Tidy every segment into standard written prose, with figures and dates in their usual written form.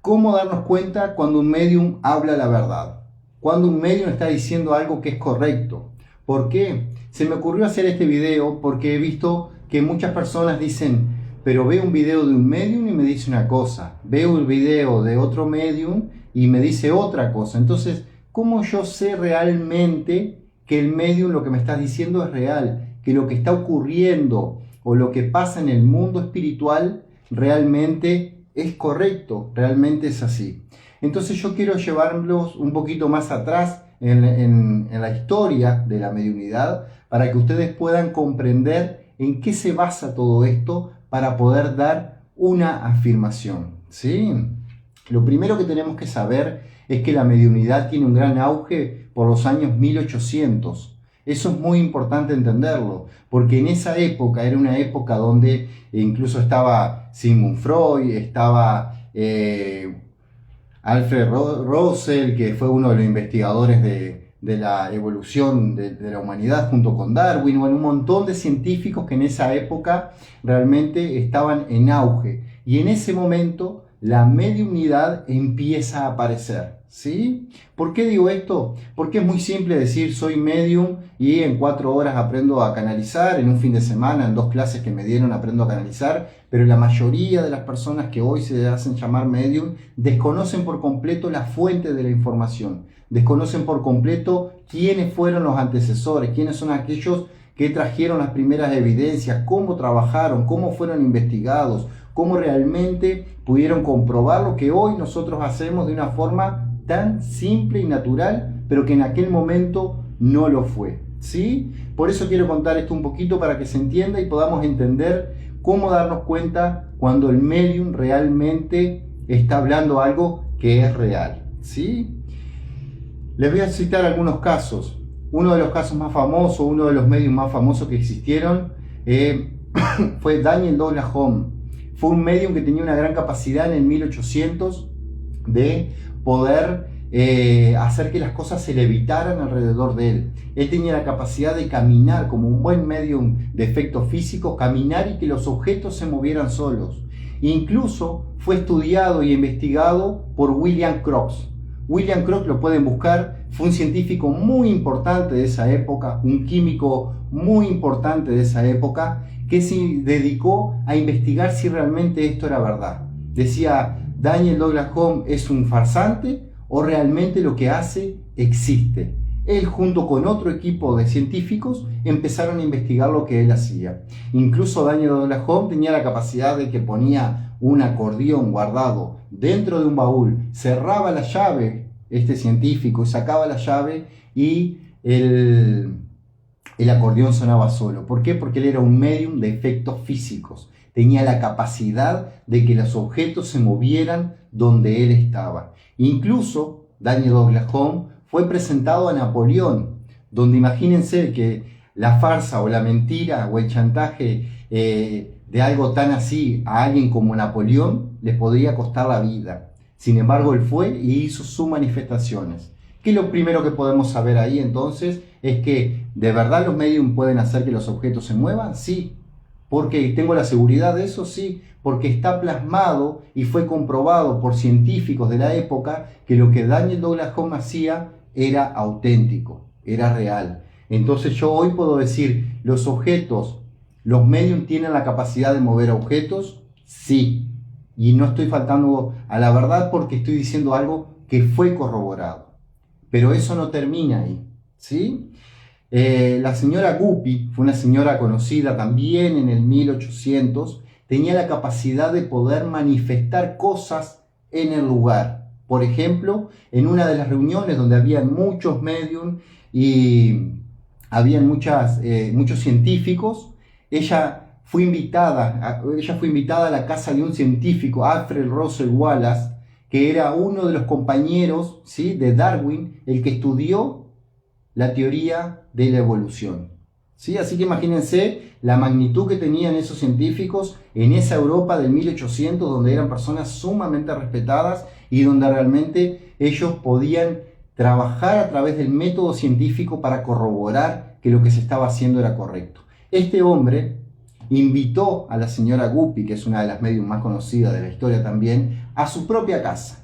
¿Cómo darnos cuenta cuando un medium habla la verdad? Cuando un medium está diciendo algo que es correcto. ¿Por qué? Se me ocurrió hacer este video porque he visto que muchas personas dicen, pero veo un video de un medium y me dice una cosa, veo el video de otro medium y me dice otra cosa. Entonces, ¿cómo yo sé realmente que el medium lo que me está diciendo es real? Que lo que está ocurriendo o lo que pasa en el mundo espiritual realmente es correcto, realmente es así. Entonces yo quiero llevarlos un poquito más atrás en la historia de la mediunidad para que ustedes puedan comprender en qué se basa todo esto para poder dar una afirmación, ¿sí? Lo primero que tenemos que saber es que la mediunidad tiene un gran auge por los años 1800. Eso es muy importante entenderlo, porque en esa época era una época donde incluso estaba Sigmund Freud, estaba Alfred Russell, que fue uno de los investigadores de la evolución de la humanidad junto con Darwin, bueno, un montón de científicos que en esa época realmente estaban en auge. Y en ese momento la mediunidad empieza a aparecer, ¿sí? ¿Por qué digo esto? Porque es muy simple decir soy medium y en 4 horas aprendo a canalizar, en un fin de semana, en 2 clases que me dieron aprendo a canalizar, pero la mayoría de las personas que hoy se hacen llamar medium desconocen por completo la fuente de la información, desconocen por completo quiénes fueron los antecesores, quiénes son aquellos que trajeron las primeras evidencias, cómo trabajaron, cómo fueron investigados, cómo realmente pudieron comprobar lo que hoy nosotros hacemos de una forma tan simple y natural, pero que en aquel momento no lo fue, ¿sí? Por eso quiero contar esto un poquito para que se entienda y podamos entender cómo darnos cuenta cuando el medium realmente está hablando algo que es real, ¿sí? Les voy a citar algunos casos. Uno de los casos más famosos, uno de los medios más famosos que existieron fue Daniel Douglas Home. Fue un medium que tenía una gran capacidad en el 1800 de poder hacer que las cosas se levitaran alrededor de él. Él tenía la capacidad de caminar como un buen medium de efectos físicos, caminar y que los objetos se movieran solos. Incluso fue estudiado y investigado por William Crookes. William Crookes, lo pueden buscar, fue un científico muy importante de esa época, un químico muy importante de esa época, que se dedicó a investigar si realmente esto era verdad. Decía, Daniel Douglas Home es un farsante o realmente lo que hace existe. Él junto con otro equipo de científicos empezaron a investigar lo que él hacía. Incluso Daniel Douglas Home tenía la capacidad de que ponía un acordeón guardado dentro de un baúl, cerraba la llave, este científico, y sacaba la llave y el acordeón sonaba solo. ¿Por qué? Porque él era un medium de efectos físicos. Tenía la capacidad de que los objetos se movieran donde él estaba. Incluso Daniel Douglas Home fue presentado a Napoleón, donde imagínense que la farsa o la mentira o el chantaje de algo tan así a alguien como Napoleón les podría costar la vida. Sin embargo, él fue y hizo sus manifestaciones. ¿Qué es lo primero que podemos saber ahí entonces? Es que ¿de verdad los medium pueden hacer que los objetos se muevan? Sí. ¿Porque tengo la seguridad de eso? Sí. Porque está plasmado y fue comprobado por científicos de la época que lo que Daniel Douglas Home hacía era auténtico, era real. Entonces yo hoy puedo decir, ¿los objetos, los medium tienen la capacidad de mover objetos? Sí. Y no estoy faltando a la verdad porque estoy diciendo algo que fue corroborado. Pero eso no termina ahí, ¿sí? La señora Guppy fue una señora conocida también en el 1800, tenía la capacidad de poder manifestar cosas en el lugar. Por ejemplo, en una de las reuniones donde habían muchos medium y habían muchos científicos, ella fue invitada a la casa de un científico, Alfred Russel Wallace, que era uno de los compañeros, ¿sí?, de Darwin, el que estudió la teoría de la evolución, ¿sí? Así que imagínense la magnitud que tenían esos científicos en esa Europa del 1800, donde eran personas sumamente respetadas y donde realmente ellos podían trabajar a través del método científico para corroborar que lo que se estaba haciendo era correcto. Este hombre invitó a la señora Guppy, que es una de las medium más conocidas de la historia también, a su propia casa.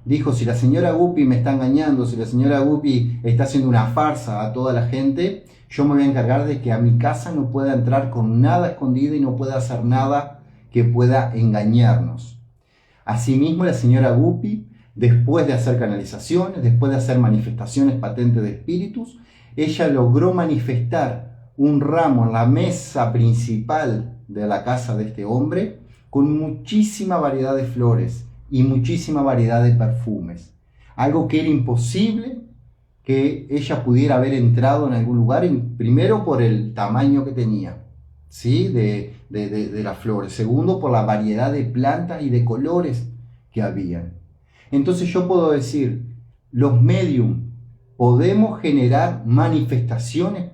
Dijo, si la señora Guppy me está engañando, si la señora Guppy está haciendo una farsa a toda la gente, yo me voy a encargar de que a mi casa no pueda entrar con nada escondido y no pueda hacer nada que pueda engañarnos. Asimismo, la señora Guppy, después de hacer canalizaciones, después de hacer manifestaciones patentes de espíritus, ella logró manifestar un ramo en la mesa principal de la casa de este hombre con muchísima variedad de flores y muchísima variedad de perfumes. Algo que era imposible que ella pudiera haber entrado en algún lugar, primero por el tamaño que tenía, ¿sí? de las flores. Segundo, por la variedad de plantas y de colores que habían. Entonces yo puedo decir, los medium, ¿podemos generar manifestaciones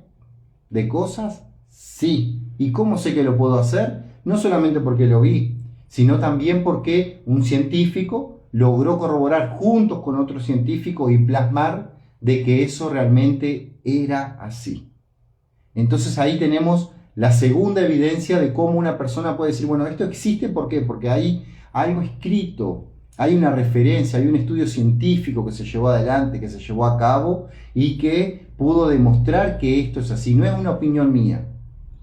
de cosas? Sí. ¿Y cómo sé que lo puedo hacer? No solamente porque lo vi, sino también porque un científico logró corroborar juntos con otro científico y plasmar de que eso realmente era así. Entonces ahí tenemos la segunda evidencia de cómo una persona puede decir, bueno, esto existe, ¿por qué? Porque hay algo escrito, hay una referencia, hay un estudio científico que se llevó adelante, que se llevó a cabo y que pudo demostrar que esto es así. No es una opinión mía.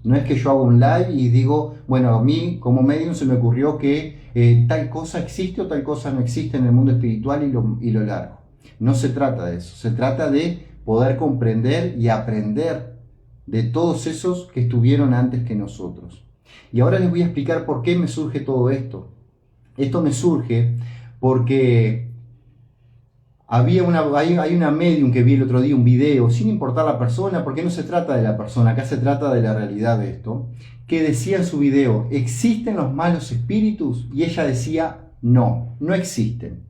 No es que yo hago un live y digo, bueno, a mí como medium se me ocurrió que tal cosa existe o tal cosa no existe en el mundo espiritual y lo largo. No se trata de eso, se trata de poder comprender y aprender de todos esos que estuvieron antes que nosotros. Y ahora les voy a explicar por qué me surge todo esto. Esto me surge porque hay una medium que vi el otro día, un video, sin importar la persona, porque no se trata de la persona, acá se trata de la realidad de esto, que decía en su video, ¿existen los malos espíritus? Y ella decía, no, no existen.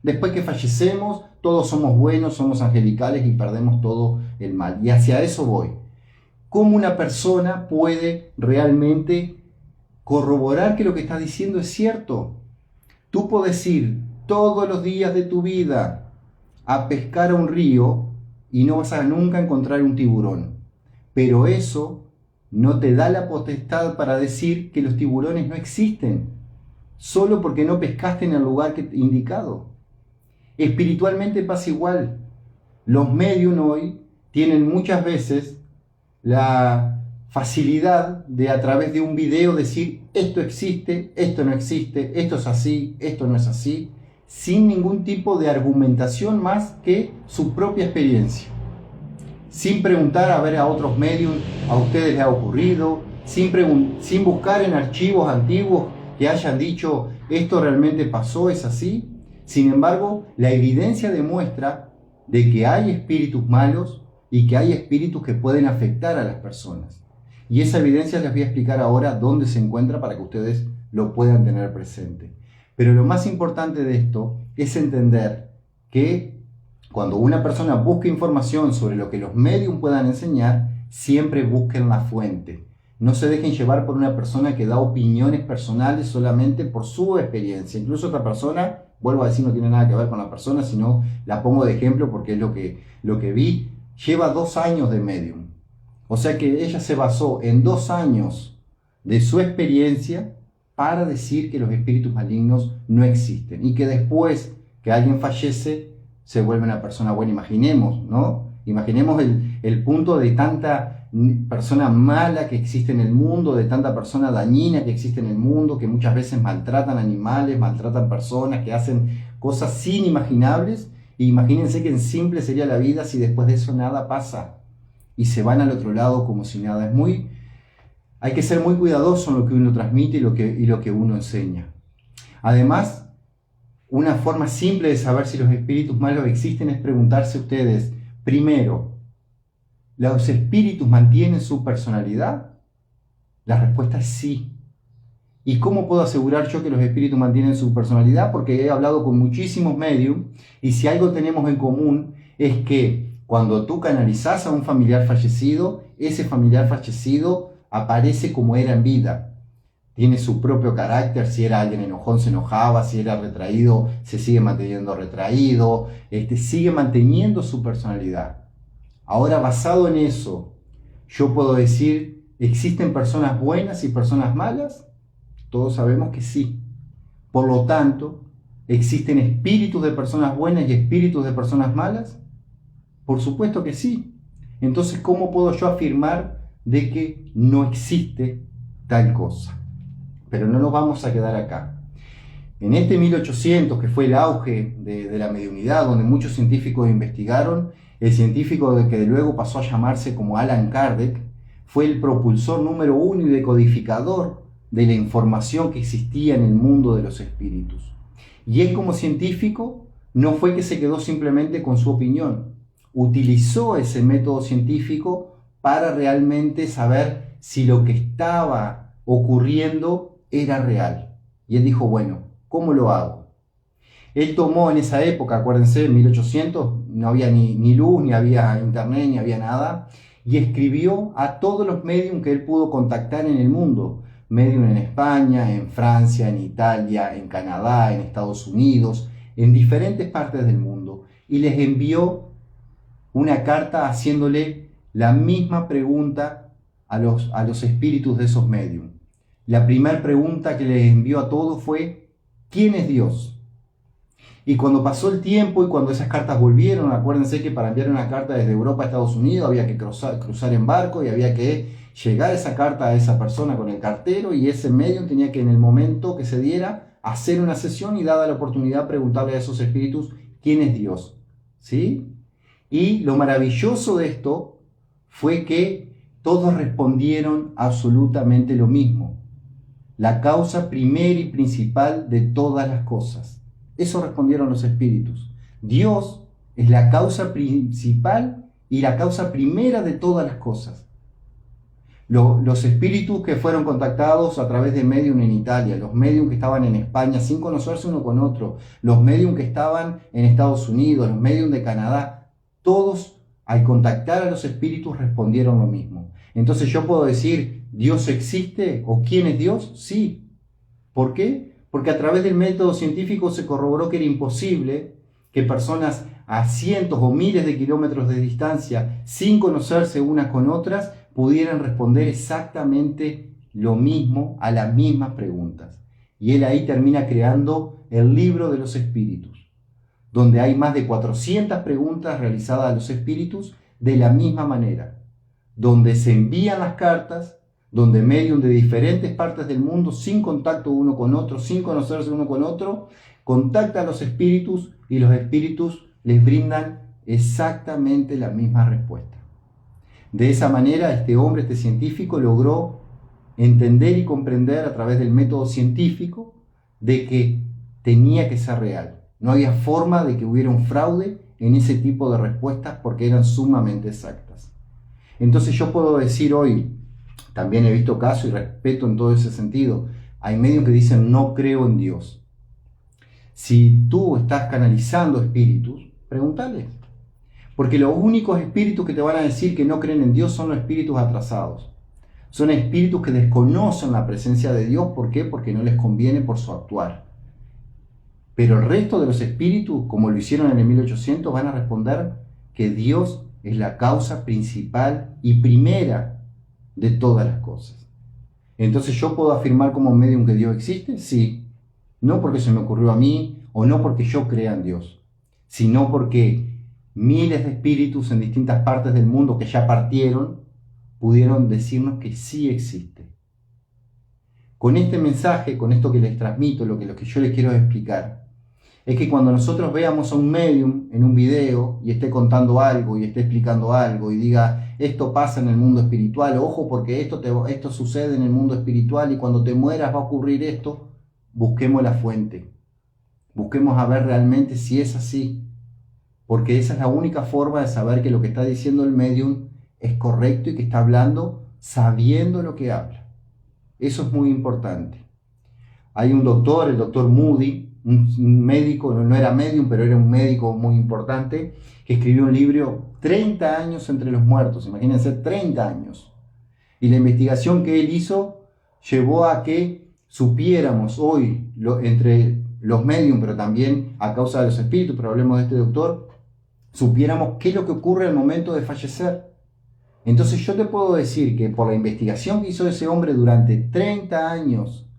Después que fallecemos, todos somos buenos, somos angelicales y perdemos todo el mal. Y hacia eso voy. ¿Cómo una persona puede realmente corroborar que lo que está diciendo es cierto? Tú puedes ir todos los días de tu vida a pescar a un río y no vas a nunca encontrar un tiburón. Pero eso no te da la potestad para decir que los tiburones no existen, solo porque no pescaste en el lugar indicado. Espiritualmente pasa igual. Los medium hoy tienen muchas veces la facilidad de a través de un video decir esto existe, esto no existe, esto es así, esto no es así, sin ningún tipo de argumentación más que su propia experiencia. Sin preguntar a ver a otros medios, a ustedes les ha ocurrido, sin buscar en archivos antiguos que hayan dicho esto realmente pasó, es así. Sin embargo, la evidencia demuestra de que hay espíritus malos y que hay espíritus que pueden afectar a las personas. Y esa evidencia les voy a explicar ahora dónde se encuentra para que ustedes lo puedan tener presente. Pero lo más importante de esto es entender que cuando una persona busca información sobre lo que los medium puedan enseñar, siempre busquen la fuente. No se dejen llevar por una persona que da opiniones personales solamente por su experiencia. Incluso otra persona, vuelvo a decir, no tiene nada que ver con la persona, sino la pongo de ejemplo porque es lo que vi, lleva 2 años de medium. O sea que ella se basó en 2 años de su experiencia para decir que los espíritus malignos no existen y que después que alguien fallece se vuelve una persona buena. Imaginemos, ¿no? Imaginemos el punto de tanta persona mala que existe en el mundo, de tanta persona dañina que existe en el mundo, que muchas veces maltratan animales, maltratan personas, que hacen cosas inimaginables. E imagínense que en simple sería la vida si después de eso nada pasa y se van al otro lado como si nada. Hay que ser muy cuidadoso en lo que uno transmite y lo que uno enseña. Además, una forma simple de saber si los espíritus malos existen es preguntarse ustedes, primero, ¿los espíritus mantienen su personalidad? La respuesta es sí. ¿Y cómo puedo asegurar yo que los espíritus mantienen su personalidad? Porque he hablado con muchísimos medios y si algo tenemos en común es que cuando tú canalizas a un familiar fallecido, ese familiar fallecido aparece como era en vida. Tiene su propio carácter, si era alguien enojón se enojaba, si era retraído se sigue manteniendo retraído, sigue manteniendo su personalidad. Ahora, basado en eso, yo puedo decir, ¿existen personas buenas y personas malas? Todos sabemos que sí. Por lo tanto, ¿Existen espíritus de personas buenas y espíritus de personas malas? Por supuesto que sí. Entonces, ¿cómo puedo yo afirmar de que no existe tal cosa? Pero no nos vamos a quedar acá. En este 1800, que fue el auge de la mediunidad, donde muchos científicos investigaron, el científico que luego pasó a llamarse como Allan Kardec, fue el propulsor número uno y decodificador de la información que existía en el mundo de los espíritus. Y él, como científico, no fue que se quedó simplemente con su opinión. Utilizó ese método científico para realmente saber si lo que estaba ocurriendo era real. Y él dijo, bueno, ¿cómo lo hago? Él tomó en esa época, acuérdense, en 1800, no había ni luz, ni había internet, ni había nada, y escribió a todos los medium que él pudo contactar en el mundo. Medium en España, en Francia, en Italia, en Canadá, en Estados Unidos, en diferentes partes del mundo. Y les envió una carta haciéndole la misma pregunta a los espíritus de esos medium. La primera pregunta que les envió a todos fue, ¿quién es Dios? Y cuando pasó el tiempo y cuando esas cartas volvieron, acuérdense que para enviar una carta desde Europa a Estados Unidos había que cruzar en barco y había que llegar esa carta a esa persona con el cartero, y ese medium tenía que, en el momento que se diera, hacer una sesión y, dada la oportunidad, preguntarle a esos espíritus quién es Dios. ¿Sí? Y lo maravilloso de esto fue que todos respondieron absolutamente lo mismo. La causa primera y principal de todas las cosas. Eso respondieron los espíritus. Dios es la causa principal y la causa primera de todas las cosas. Los espíritus que fueron contactados a través de medium en Italia, los medium que estaban en España sin conocerse uno con otro, los medium que estaban en Estados Unidos, los medium de Canadá, todos al contactar a los espíritus respondieron lo mismo. Entonces yo puedo decir, ¿Dios existe? ¿O quién es Dios? Sí. ¿Por qué? Porque a través del método científico se corroboró que era imposible que personas a cientos o miles de kilómetros de distancia, sin conocerse unas con otras, pudieran responder exactamente lo mismo a las mismas preguntas. Y él ahí termina creando el libro de los espíritus, donde hay más de 400 preguntas realizadas a los espíritus de la misma manera, donde se envían las cartas, donde medium de diferentes partes del mundo, sin contacto uno con otro, sin conocerse uno con otro, contacta a los espíritus y los espíritus les brindan exactamente la misma respuesta. De esa manera, este hombre, este científico, logró entender y comprender a través del método científico de que tenía que ser real. No había forma de que hubiera un fraude en ese tipo de respuestas porque eran sumamente exactas. Entonces yo puedo decir hoy, también he visto casos y respeto en todo ese sentido, hay medios que dicen no creo en Dios. Si tú estás canalizando espíritus, pregúntales. Porque los únicos espíritus que te van a decir que no creen en Dios son los espíritus atrasados. Son espíritus que desconocen la presencia de Dios. ¿Por qué? Porque no les conviene por su actuar. Pero el resto de los espíritus, como lo hicieron en el 1800, van a responder que Dios es la causa principal y primera de todas las cosas. Entonces, ¿yo puedo afirmar como medium que Dios existe? Sí. No porque se me ocurrió a mí o no porque yo crea en Dios, sino porque miles de espíritus en distintas partes del mundo que ya partieron pudieron decirnos que sí existe. Con este mensaje, con esto que les transmito, lo que yo les quiero explicar, es que cuando nosotros veamos a un medium en un video y esté contando algo y esté explicando algo y diga, esto pasa en el mundo espiritual, ojo porque esto sucede en el mundo espiritual y cuando te mueras va a ocurrir esto, busquemos la fuente. Busquemos a ver realmente si es así. Porque esa es la única forma de saber que lo que está diciendo el medium es correcto y que está hablando sabiendo lo que habla. Eso es muy importante. Hay un doctor, el doctor Moody, un médico, no era medium, pero era un médico muy importante, que escribió un libro, 30 años entre los muertos, imagínense, 30 años. Y la investigación que él hizo llevó a que supiéramos hoy, entre los medium, pero también a causa de los espíritus, pero hablemos de este doctor, supiéramos qué es lo que ocurre al momento de fallecer. Entonces yo te puedo decir que por la investigación que hizo ese hombre durante 30 años,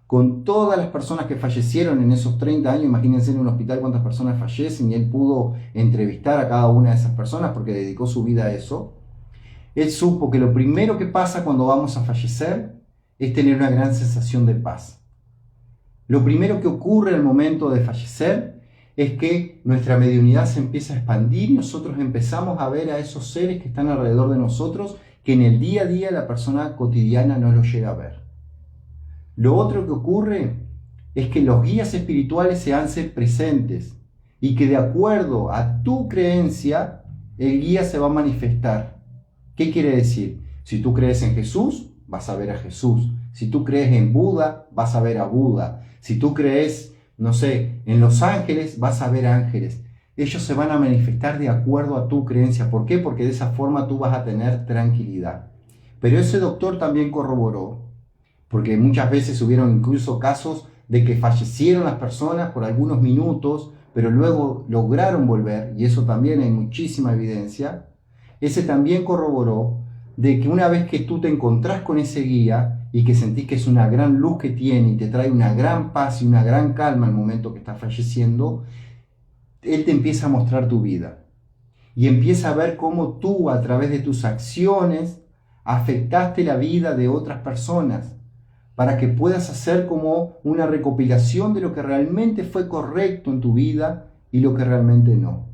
con todas las personas que fallecieron en esos 30 años. Imagínense en un hospital cuántas personas fallecen, y él pudo entrevistar a cada una de esas personas porque dedicó su vida a eso. Él supo que lo primero que pasa cuando vamos a fallecer es tener una gran sensación de paz. Lo primero que ocurre al momento de fallecer es que nuestra mediunidad se empieza a expandir y nosotros empezamos a ver a esos seres que están alrededor de nosotros, que en el día a día la persona cotidiana no los llega a ver. Lo otro que ocurre es que los guías espirituales se hacen presentes y que de acuerdo a tu creencia, el guía se va a manifestar. ¿Qué quiere decir? Si tú crees en Jesús, vas a ver a Jesús. Si tú crees en Buda, vas a ver a Buda. Si tú crees, no sé, en los ángeles, vas a ver ángeles. Ellos se van a manifestar de acuerdo a tu creencia. ¿Por qué? Porque de esa forma tú vas a tener tranquilidad. Pero ese doctor también corroboró, porque muchas veces hubieron incluso casos de que fallecieron las personas por algunos minutos, pero luego lograron volver, y eso también hay muchísima evidencia. Ese también corroboró de que una vez que tú te encontrás con ese guía y que sentís que es una gran luz que tiene y te trae una gran paz y una gran calma al momento que estás falleciendo, él te empieza a mostrar tu vida y empieza a ver cómo tú, a través de tus acciones, afectaste la vida de otras personas, para que puedas hacer como una recopilación de lo que realmente fue correcto en tu vida y lo que realmente no.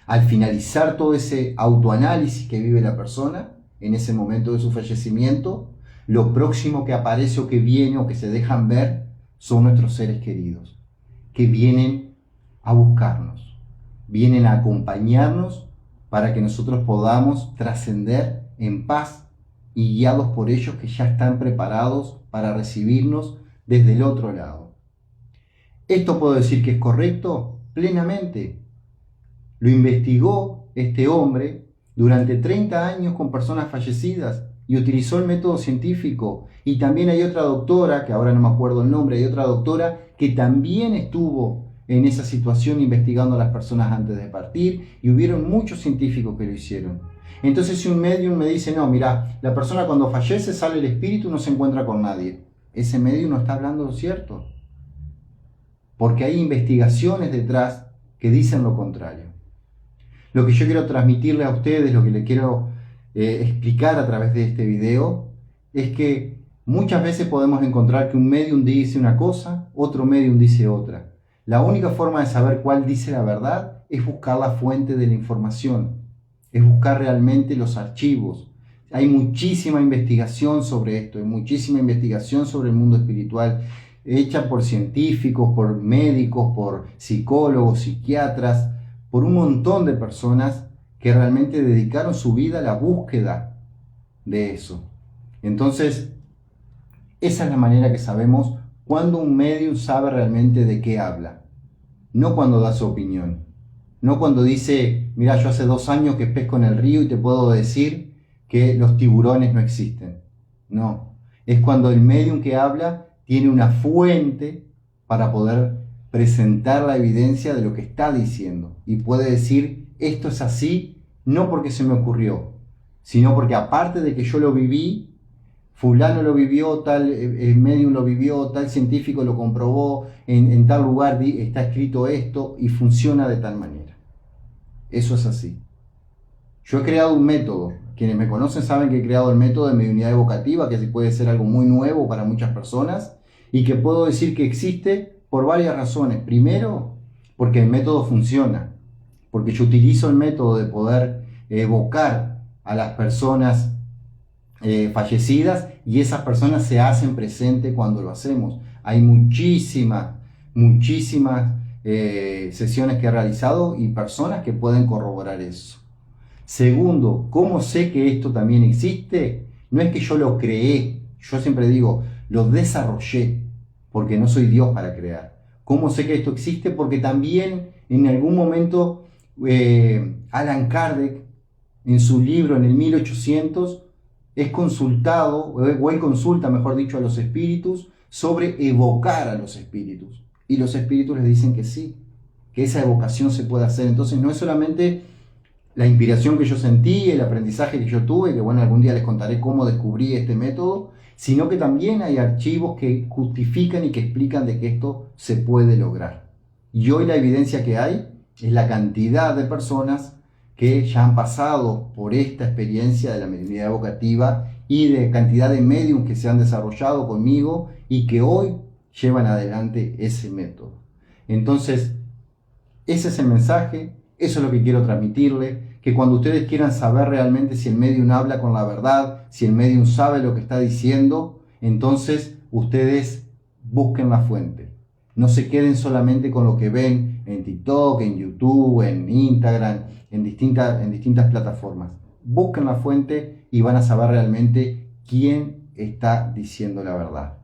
Al finalizar todo ese autoanálisis que vive la persona en ese momento de su fallecimiento, lo próximo que aparece o que viene o que se dejan ver son nuestros seres queridos, que vienen a buscarnos, vienen a acompañarnos para que nosotros podamos trascender en paz y guiados por ellos que ya están preparados para recibirnos desde el otro lado. ¿Esto puedo decir que es correcto? Plenamente. Lo investigó este hombre durante 30 años con personas fallecidas y utilizó el método científico. Y también hay otra doctora, que ahora no me acuerdo el nombre, hay otra doctora que también estuvo en esa situación investigando a las personas antes de partir, y hubieron muchos científicos que lo hicieron. Entonces, si un medium me dice, no, mira, la persona cuando fallece sale el espíritu y no se encuentra con nadie, ese medium no está hablando lo cierto, porque hay investigaciones detrás que dicen lo contrario. Lo que yo quiero transmitirle a ustedes, lo que le quiero explicar a través de este video, es que muchas veces podemos encontrar que un medium dice una cosa, otro medium dice otra. La única forma de saber cuál dice la verdad es buscar la fuente de la información, es buscar realmente los archivos. Hay muchísima investigación sobre esto, hay muchísima investigación sobre el mundo espiritual, hecha por científicos, por médicos, por psicólogos, psiquiatras, por un montón de personas que realmente dedicaron su vida a la búsqueda de eso. Entonces, esa es la manera que sabemos cuando un medium sabe realmente de qué habla. No cuando da su opinión. No cuando dice, mira, yo hace 2 años que pesco en el río y te puedo decir que los tiburones no existen. No. Es cuando el medium que habla tiene una fuente para poder presentar la evidencia de lo que está diciendo. Y puede decir, esto es así, no porque se me ocurrió, sino porque aparte de que yo lo viví, fulano lo vivió, tal medium lo vivió, tal científico lo comprobó, en tal lugar está escrito esto y funciona de tal manera. Eso es así. Yo he creado un método. Quienes me conocen saben que he creado el método de mediunidad evocativa, que puede ser algo muy nuevo para muchas personas y que puedo decir que existe por varias razones. Primero, porque el método funciona, porque yo utilizo el método de poder evocar a las personas fallecidas y esas personas se hacen presentes cuando lo hacemos. Hay muchísimas sesiones que he realizado y personas que pueden corroborar eso. Segundo, ¿cómo sé que esto también existe? No es que yo lo creé, yo siempre digo, lo desarrollé, porque no soy Dios para crear. ¿Cómo sé que esto existe? Porque también en algún momento Allan Kardec, en su libro en el 1800, es consultado, o él consulta, mejor dicho, a los espíritus sobre evocar a los espíritus. Y los espíritus les dicen que sí, que esa evocación se puede hacer. Entonces no es solamente la inspiración que yo sentí, el aprendizaje que yo tuve, que bueno, algún día les contaré cómo descubrí este método, sino que también hay archivos que justifican y que explican de que esto se puede lograr. Y hoy la evidencia que hay es la cantidad de personas que ya han pasado por esta experiencia de la mediunidad evocativa y de cantidad de mediums que se han desarrollado conmigo y que hoy llevan adelante ese método. Entonces, ese es el mensaje, eso es lo que quiero transmitirle, que cuando ustedes quieran saber realmente si el medium habla con la verdad, si el medium sabe lo que está diciendo, entonces ustedes busquen la fuente. No se queden solamente con lo que ven en TikTok, en YouTube, en Instagram, en distintas plataformas. Busquen la fuente y van a saber realmente quién está diciendo la verdad.